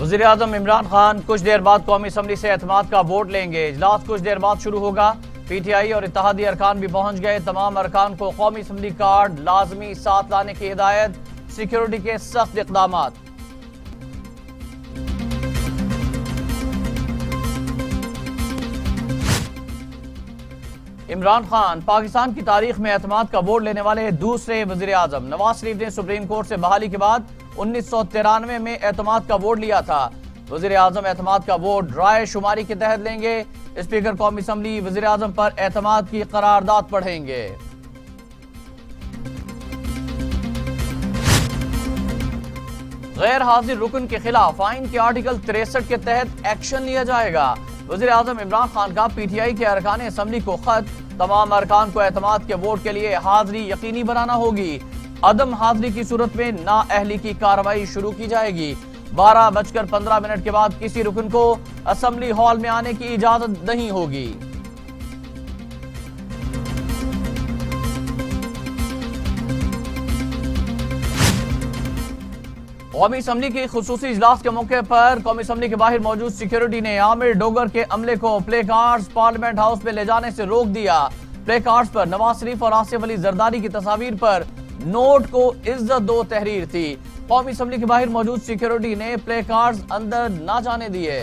वज़ीर आज़म इमरान खान कुछ देर बाद कौमी असम्बली से एतमाद का वोट लेंगे। इजलास कुछ देर बाद शुरू होगा। PTI और इत्तेहादी अरकान भी पहुंच गए। तमाम अरकान को कौमी असम्बली कार्ड लाजमी साथ लाने की हिदायत। सिक्योरिटी के सख्त इक़दामात। इमरान खान पाकिस्तान की तारीख में एतमाद का वोट लेने वाले दूसरे वज़ीर आज़म। नवाज शरीफ ने सुप्रीम कोर्ट से बहाली के बाद 1993 में एतमाद का वोट लिया था। वज़ीर आज़म एतमाद का वोट राय शुमारी के तहत लेंगे। स्पीकर कौमी असम्बली वज़ीर आज़म पर एतमाद की करारदाद पढ़ेंगे। गैर हाजिर रुकन के खिलाफ आइन के आर्टिकल 63 के तहत एक्शन लिया जाएगा। वज़ीर आज़म इमरान खान का PTI के अरकान असम्बली को खत। तमाम अरकान को एतमाद के वोट के लिए हाजिरी यकीनी बनाना होगी। अदम हाजिरी की सूरत में नाअहली की कार्रवाई शुरू की जाएगी। 12:15 के बाद किसी रुकन को असम्बली हॉल में आने की इजाजत नहीं होगी। कौमी असम्बली की खुसूसी इजलास के मौके पर कौमी असम्बली के बाहर मौजूद सिक्योरिटी ने आमिर डोगर के अमले को प्ले कार्ड्स पार्लियामेंट हाउस में ले जाने से रोक दिया। प्ले कार्ड्स पर नवाज शरीफ और आसिफ अली जरदारी की तस्वीर पर नोट को इज्जत दो तहरीर थी। कौमी असम्बली के बाहर मौजूद सिक्योरिटी ने प्ले कार्ड्स अंदर ना जाने दिए।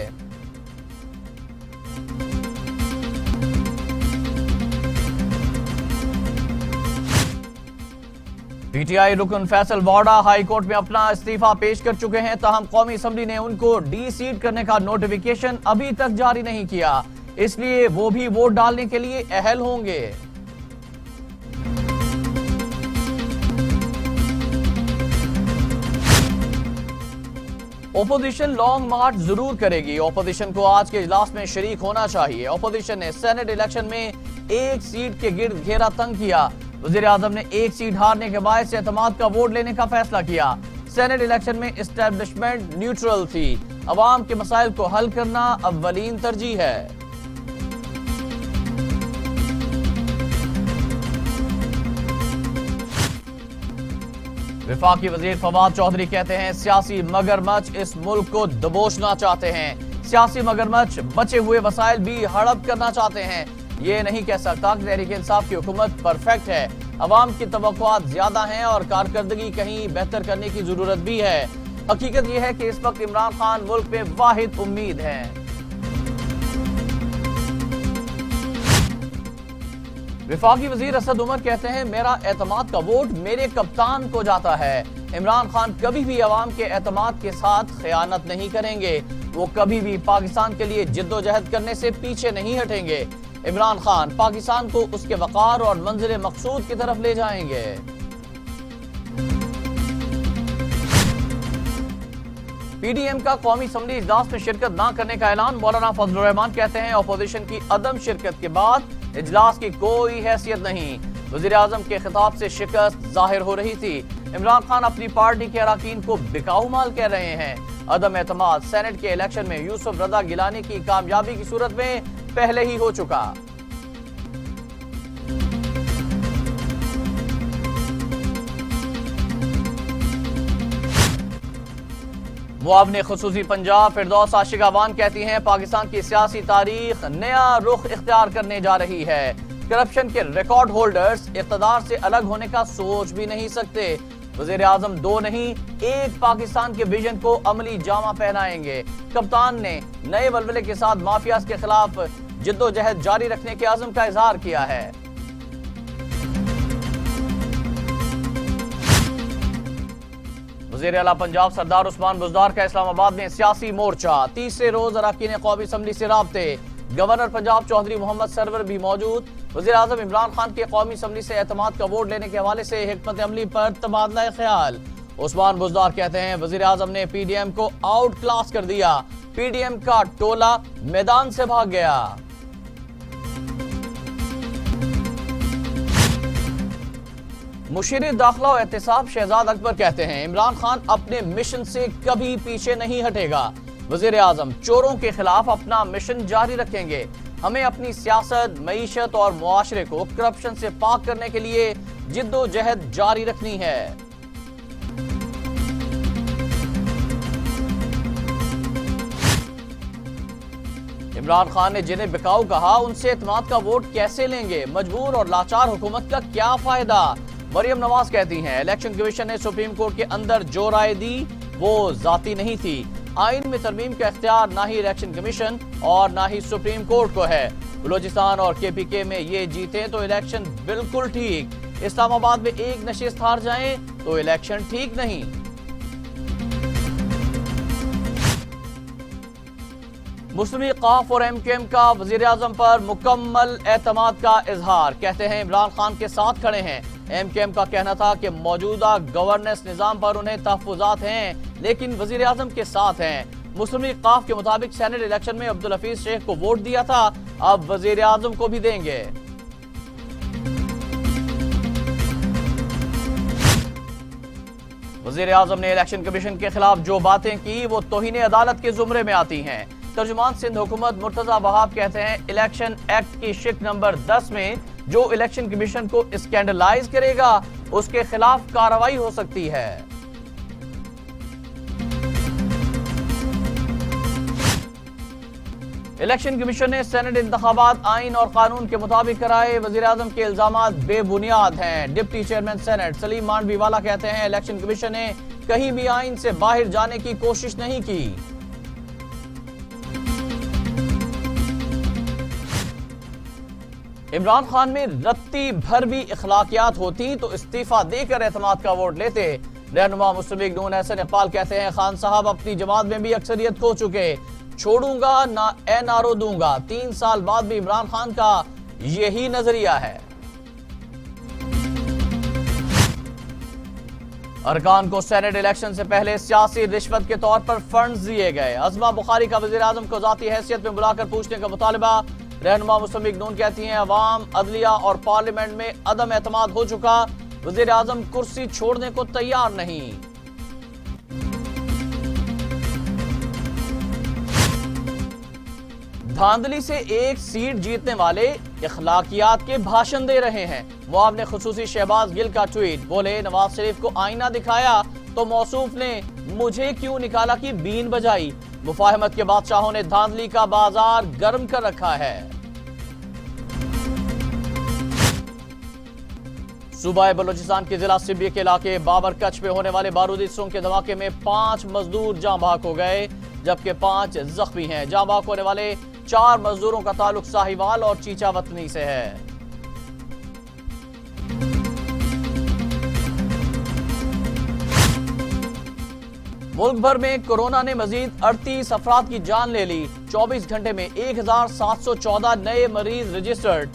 PTI रुकन फैसल वाडा हाई कोर्ट में अपना इस्तीफा पेश कर चुके हैं। ताहम कौमी असम्बली ने उनको डी-सीट करने का नोटिफिकेशन अभी तक जारी नहीं किया, इसलिए वो भी वोट डालने के लिए अहल होंगे। ओपोजिशन लॉन्ग मार्च जरूर करेगी। ओपोजिशन को आज के इजलास में शरीक होना चाहिए। ओपोजिशन ने सेनेट इलेक्शन में एक सीट के गिर्द घेरा तंग किया। वज़ीर आज़म ने एक सीट हारने के बायस एतमाद का वोट लेने का फैसला किया। सेनेट इलेक्शन में एस्टेब्लिशमेंट न्यूट्रल थी। अवाम के मसाइल को हल करना अव्वलीन तरजीह है। विफाकी वजीर फवाद चौधरी कहते हैं सियासी मगरमच्छ इस मुल्क को दबोचना चाहते हैं। सियासी मगरमच्छ बचे हुए वसाइल भी हड़प करना चाहते हैं। ये नहीं कह सकता कि तहरीक इंसाफ की हुकूमत परफेक्ट है। अवाम की तवक्कुआत ज्यादा हैं और कारकर्दगी कहीं बेहतर करने की जरूरत भी है। हकीकत यह है कि इस वक्त इमरान खान मुल्क में वाहिद उम्मीद है। विफाकी वजीर असद उमर कहते हैं मेरा एतमाद का वोट मेरे कप्तान को जाता है। इमरान खान कभी भी अवाम के एतमाद के साथ खयानत नहीं करेंगे। वो कभी भी पाकिस्तान के लिए जिद्दोजहद करने से पीछे नहीं हटेंगे। इमरान खान पाकिस्तान को उसके वकार और मंजिल मकसूद की तरफ ले जाएंगे। PDM का कौमी असम्बली इजलास में शिरकत न करने का ऐलान। मौलाना फजलुर रहमान कहते हैं अपोजिशन की अदम शिरकत के बाद इजलास की कोई हैसियत नहीं। वज़ीर आज़म के खिताब से शिकस्त जाहिर हो रही थी। इमरान खान अपनी पार्टी के अराकीन को बिकाऊ माल कह रहे हैं। अदम एतमाद सेनेट के इलेक्शन में यूसुफ रजा गिलानी की कामयाबी की सूरत में पहले ही हो चुका। मुआवने खुसूसी पंजाब फिरदौस आशिकावान कहती हैं पाकिस्तान की सियासी तारीख नया रुख इख्तियार करने जा रही है। करप्शन के रिकॉर्ड होल्डर्स इक़्तिदार से अलग होने का सोच भी नहीं सकते। वज़ीर आज़म दो नहीं एक पाकिस्तान के विजन को अमली जामा पहनाएंगे। कप्तान ने नए वलवले के साथ माफियाज के खिलाफ जिद्दोजहद जारी रखने के आज़म का इजहार किया है। वज़ीर आला पंजाब सरदार उस्मान बुज़दार का इस्लामाबाद में सियासी मोर्चा। तीसरे रोज अरकान कौमी असम्बली से राब्ते। गवर्नर पंजाब चौधरी मोहम्मद सरवर भी मौजूद। वज़ीर आज़म इमरान खान के कौमी असम्बली से एतमाद का वोट लेने के हवाले से हिकमत अमली पर तबादला ख्याल। उस्मान बुज़दार कहते हैं वज़ीर आज़म ने PDM को आउट क्लास कर दिया। PDM का टोला मैदान से भाग गया। मुशीर दाखिला और एहतिसाब शहजाद अकबर कहते हैं इमरान खान अपने मिशन से कभी पीछे नहीं हटेगा। वज़ीर आज़म चोरों के खिलाफ अपना मिशन जारी रखेंगे। हमें अपनी सियासत, मईशत और मुआशरे को करप्शन से पाक करने के लिए जिद्दोजहद जारी रखनी है। इमरान खान ने जिन्हें बिकाऊ कहा उनसे एतमाद का वोट कैसे लेंगे? मजबूर और लाचार हुकूमत का क्या फायदा? मरियम नवाज कहती हैं इलेक्शन कमीशन ने सुप्रीम कोर्ट के अंदर जो राय दी वो जाती नहीं थी। आइन में तरमीम का इख्तियार ना ही इलेक्शन कमीशन और ना ही सुप्रीम कोर्ट को है। बलूचिस्तान और KPK में ये जीते तो इलेक्शन बिल्कुल ठीक, इस्लामाबाद में एक नशिस्त हार जाएं तो इलेक्शन ठीक नहीं। मुस्लिम लीग काफ और MKM का वजीर आजम पर मुकम्मल एतमाद का इजहार। कहते हैं इमरान खान के साथ खड़े हैं। MKM का कहना था कि मौजूदा गवर्नेंस निजाम पर उन्हें तहफुजात हैं लेकिन वजीर आजम के साथ हैं। मुस्लिम लीग काफ के मुताबिक सेनेट इलेक्शन में अब्दुल हफीज शेख को वोट दिया था, अब वजीर आजम को भी देंगे। वजीर आजम ने इलेक्शन कमीशन के खिलाफ जो बातें की वो तौहीन अदालत के जुमरे में आती हैं। तर्जुमान सिंध हुकूमत मुर्तजा वहाब कहते हैं इलेक्शन एक्ट की शिक नंबर 10 में जो इलेक्शन कमीशन को स्कैंडलाइज करेगा उसके खिलाफ कार्रवाई हो सकती है। इलेक्शन कमीशन ने सेनेट इंतखाबात आइन और कानून के मुताबिक कराए। वजीर आजम के इल्जामात बेबुनियाद हैं। Deputy chairman senate Saleem Mandviwalla कहते हैं इलेक्शन कमीशन ने कहीं भी आइन से बाहर जाने की कोशिश नहीं की। इमरान खान में रत्ती भर भी इखलाकियात होती तो इस्तीफा देकर एतमाद का वोट लेते। रहनुमा मुस्लिम लीग नून एहसन इकबाल कहते हैं खान साहब अपनी जमात में भी अक्सरियत खो चुके, छोड़ूंगा ना NRO दूंगा। 3 साल बाद भी इमरान खान का यही नजरिया है। अरकान को सेनेट इलेक्शन से पहले सियासी रिश्वत के तौर पर फंड्स दिए गए। अज़मा बुखारी का वजीर आजम को जाती हैसियत में बुलाकर पूछने का मुतालबा। रहनुमा मुस्लिम लीग नून कहती हैं अवाम, अदलिया और पार्लियामेंट में अदम एतमाद हो चुका, वजीर आजम कुर्सी छोड़ने को तैयार नहीं। धांधली से एक सीट जीतने वाले इखलाकियात के भाषण दे रहे हैं। मुआब ने खुसूसी शहबाज गिल का ट्वीट, बोले नवाज शरीफ को आईना दिखाया तो मौसूफ ने मुझे क्यों निकाला की बीन बजाई। मुफाहमत के बादशाहों ने धांधली का बाजार गर्म कर रखा है। सूबा बलूचिस्तान के जिला सिब्बी के इलाके बाबरकच में होने वाले बारूदी सुरंग के धमाके में 5 मजदूर जाँ बहक हो गए जबकि 5 जख्मी हैं। जाँ बहक होने वाले 4 मजदूरों का ताल्लुक साहिवाल और चीचा वतनी से है। मुल्क भर में कोरोना ने मजीद 38 अफराद की जान ले ली। 24 घंटे में 1714 नए मरीज रजिस्टर्ड।